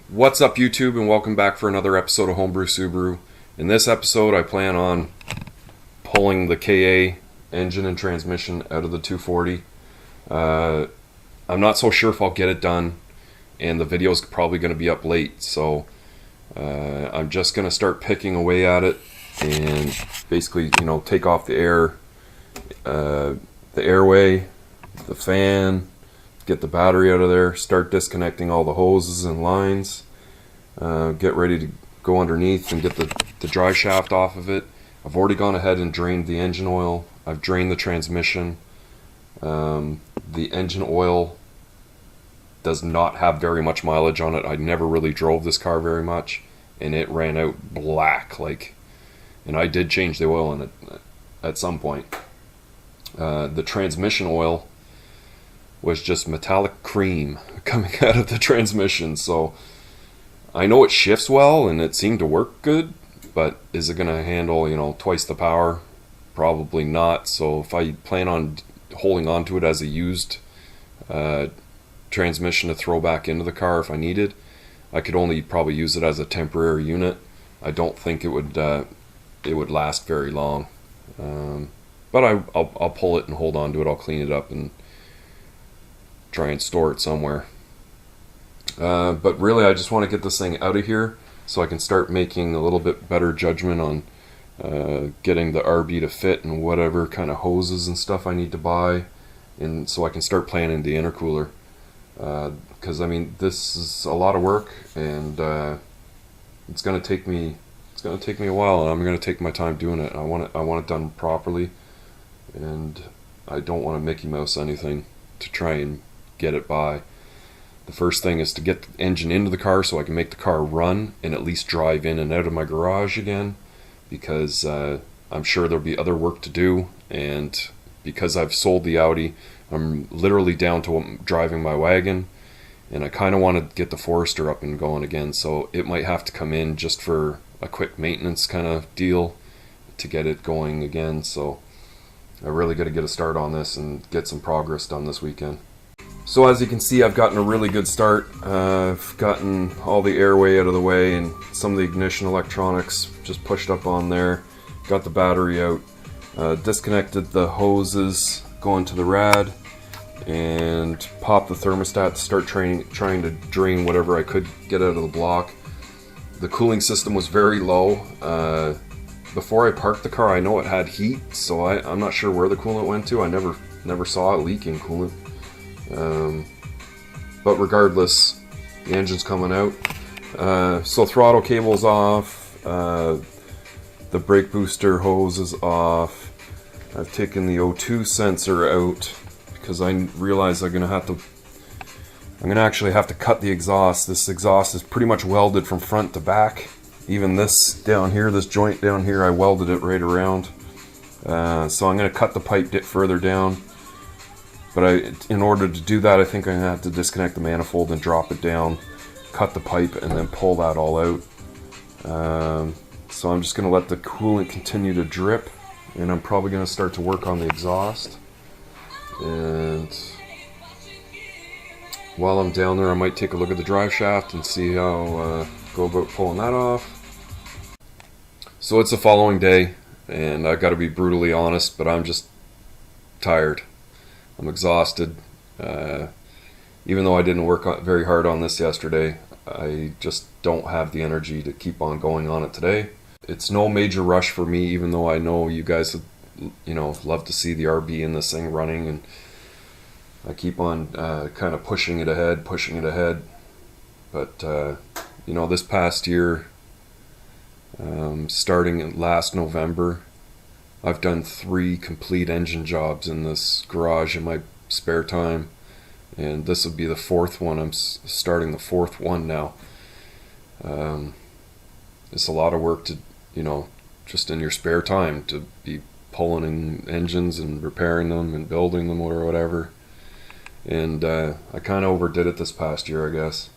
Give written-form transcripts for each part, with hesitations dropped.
What's up, YouTube, and welcome back for another episode of Homebrew Subaru. In this episode, I plan on pulling the KA engine and transmission out of the 240. I'm not so sure if I'll get it done, and the video is probably going to be up late, so I'm just going to start picking away at it and basically, take off the airway, the fan, get the battery out of there, start disconnecting all the hoses and lines, get ready to go underneath and get the drive shaft off of it. I've already gone ahead and drained the engine oil. I've drained the transmission. The engine oil does not have very much mileage on it. I never really drove this car very much, and it ran out black, and I did change the oil in it at some point. The transmission oil was just metallic cream coming out of the transmission, so I know it shifts well and it seemed to work good, but is it going to handle twice the power? Probably not. So if I plan on holding on to it as a used transmission to throw back into the car if I needed, I could only probably use it as a temporary unit. I don't think it would last very long, but I'll pull it and hold on to it. I'll clean it up and try and store it somewhere. But really, I just want to get this thing out of here so I can start making a little bit better judgment on getting the RB to fit and whatever kind of hoses and stuff I need to buy, and so I can start planning the intercooler. Because this is a lot of work, and it's going to take me a while, and I'm going to take my time doing it. I want it done properly, and I don't want to Mickey Mouse anything to try and get it by. The first thing is to get the engine into the car so I can make the car run and at least drive in and out of my garage again, because I'm sure there'll be other work to do, and because I've sold the Audi, I'm literally down to driving my wagon, and I kind of want to get the Forester up and going again, so it might have to come in just for a quick maintenance kind of deal to get it going again. So I really got to get a start on this and get some progress done this weekend. So as you can see, I've gotten a really good start. I've gotten all the airway out of the way and some of the ignition electronics just pushed up on there. Got the battery out. Disconnected the hoses going to the rad and popped the thermostat to start trying to drain whatever I could get out of the block. The cooling system was very low. Before I parked the car, I know it had heat, so I'm not sure where the coolant went to. I never saw it leaking coolant. But regardless, the engine's coming out. So throttle cable's off, the brake booster hose is off. I've taken the O2 sensor out because I realize I'm gonna actually have to cut the exhaust. This exhaust is pretty much welded from front to back. Even this down here, this joint down here, I welded it right around. So I'm gonna cut the pipe further down. But in order to do that, I think I'm going to have to disconnect the manifold and drop it down, cut the pipe, and then pull that all out. So I'm just going to let the coolant continue to drip, and I'm probably going to start to work on the exhaust. And while I'm down there, I might take a look at the drive shaft and see how go about pulling that off. So it's the following day, and I got to be brutally honest, but I'm just tired. I'm exhausted. Even though I didn't work very hard on this yesterday, I just don't have the energy to keep on going on it today. It's no major rush for me, even though I know you guys would, love to see the RB in this thing running, and I keep on kind of pushing it ahead. But this past year, starting last November, I've done 3 complete engine jobs in this garage in my spare time, and this will be the 4th one. I'm starting the 4th one now. It's a lot of work to, just in your spare time to be pulling in engines and repairing them and building them or whatever. And I kind of overdid it this past year, I guess.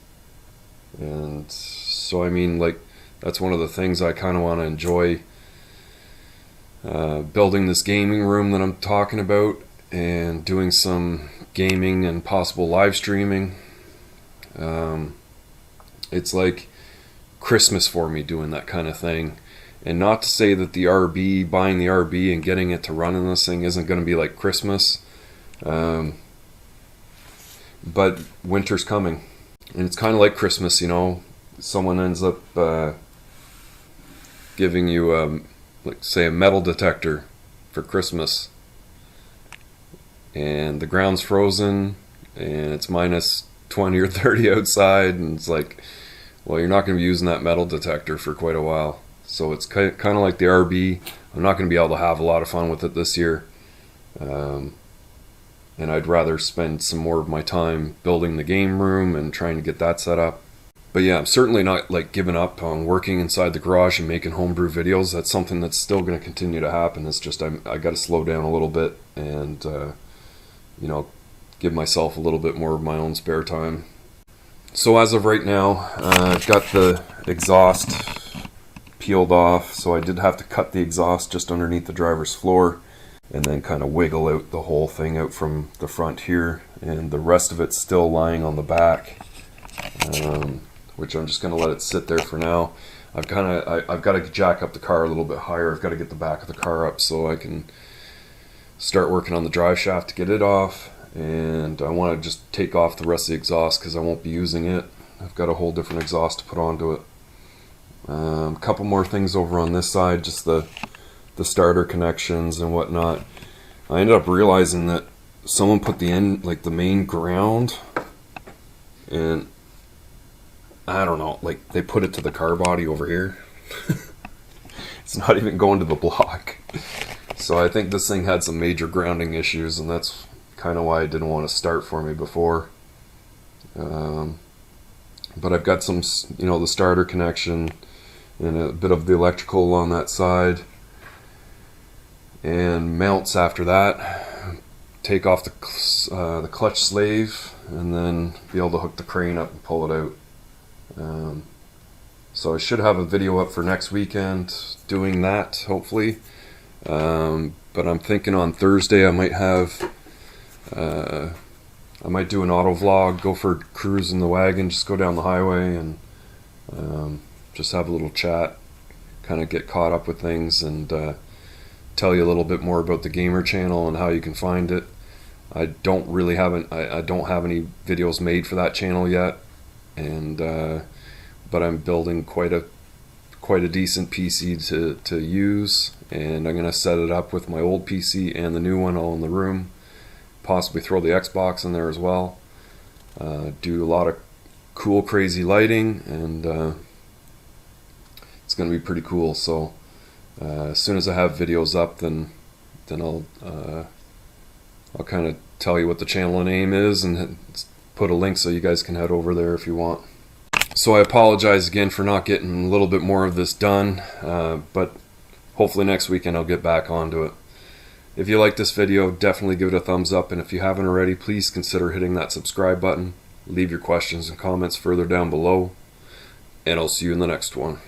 And so that's one of the things I kind of want to enjoy. Building this gaming room that I'm talking about and doing some gaming and possible live streaming. It's like Christmas for me doing that kind of thing. And not to say that the RB, buying the RB and getting it to run in this thing isn't going to be like Christmas. But winter's coming. And it's kind of like Christmas, you know. Someone ends up giving you, like, say, a metal detector for Christmas. And the ground's frozen, and it's minus 20 or 30 outside, and it's like, well, you're not going to be using that metal detector for quite a while. So it's kind of like the RB. I'm not going to be able to have a lot of fun with it this year. And I'd rather spend some more of my time building the game room and trying to get that set up. But yeah, I'm certainly not like giving up on working inside the garage and making homebrew videos. That's something that's still going to continue to happen. It's just I got to slow down a little bit and you know, give myself a little bit more of my own spare time. So as of right now, I've got the exhaust peeled off, so I did have to cut the exhaust just underneath the driver's floor and then kind of wiggle out the whole thing out from the front here, and the rest of it's still lying on the back, which I'm just going to let it sit there for now. I've got to jack up the car a little bit higher. I've got to get the back of the car up so I can start working on the drive shaft to get it off, and I want to just take off the rest of the exhaust because I won't be using it. I've got a whole different exhaust to put onto it. A couple more things over on this side, just the starter connections and whatnot. I ended up realizing that someone put the end, like the main ground, and I don't know, like they put it to the car body over here. It's not even going to the block. So I think this thing had some major grounding issues, and that's kind of why it didn't want to start for me before. But I've got some, you know, the starter connection and a bit of the electrical on that side, and mounts after that. Take off the clutch slave and then be able to hook the crane up and pull it out. So I should have a video up for next weekend doing that, hopefully. But I'm thinking on Thursday I might have I might do an auto vlog, go for a cruise in the wagon, just go down the highway and just have a little chat, kind of get caught up with things, and tell you a little bit more about the gamer channel and how you can find it. I don't have any videos made for that channel yet, and but I'm building quite a decent PC to use, and I'm gonna set it up with my old PC and the new one all in the room. Possibly throw the Xbox in there as well. Do a lot of cool, crazy lighting, and it's gonna be pretty cool. So as soon as I have videos up, then I'll kind of tell you what the channel name is and put a link so you guys can head over there if you want. So I apologize again for not getting a little bit more of this done, but hopefully next weekend I'll get back onto it. If you like this video, definitely give it a thumbs up, and if you haven't already, please consider hitting that subscribe button. Leave your questions and comments further down below, and I'll see you in the next one.